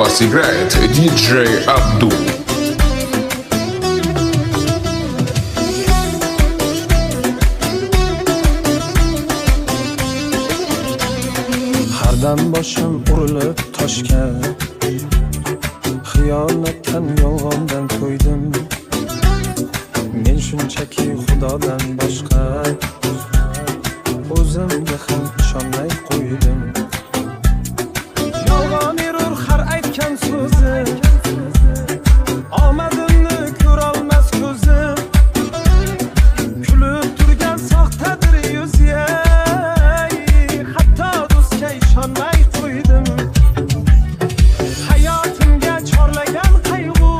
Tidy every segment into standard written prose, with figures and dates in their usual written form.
вас играет диджей Абдул. Hardan boshim urilib toshga, xiyonatdan yolg'ondan to'ydim. Men shunchaki xudodan boshqa o'zimga ham ishonmay qo'ydim. Yolg'on erur har aytgan so'zi, omadimni ko'rolmas ko'zim. Kulib turgan soxtadir yuzi, hatto do'stga ishonmay qo'ydim. Hayotimga chorlagan qayg'u,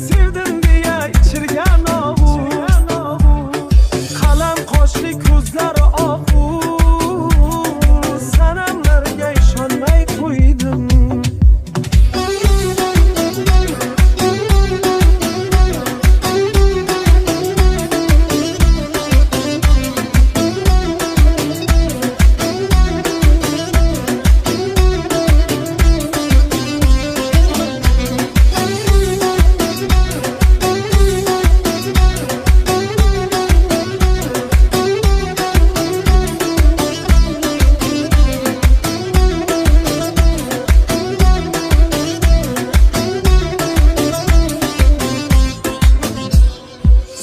sevdim deya ichirgan og'u. Qalam qoshli ko'zlari oqu, sanamlarga ishonmay qo'ydim.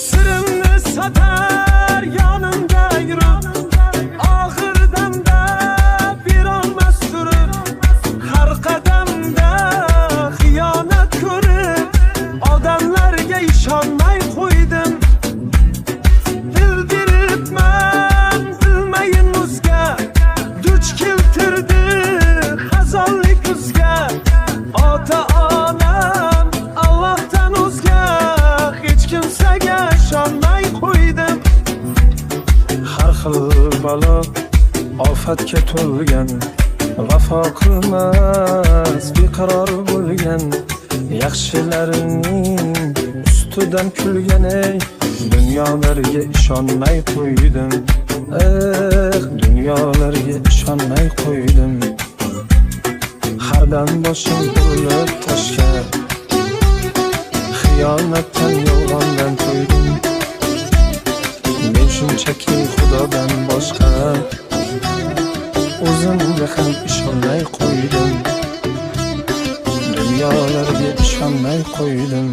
Sırrımı satar yanımda yürüp, ağır damda bir olmaz sürüp, her kademde hıyanet görüp, adamlarga ishonmay qo'ydim. Bildirib men bilmayin o'zga, duch keltirdi xazonlik kuzga. Ota onam Allohdan o'zga hech kimsaga ishonmay qo'ydim. Har xil balo ofatga to'lgan, vafo qilmas beqaror bo'lgan. Yaxshilarning ustidan kulgan, ey dunyolarga ishonmay qo'ydim. Dunyolarga ishonmay qo'ydim. Hardan boshim urilib toshga, xiyonatdan yolg'ondan to'ydim. Men shunchaki xudodan boshqa o'zimga ham ishonmay qo'ydim. Dunyolarga ishonmay qo'ydim.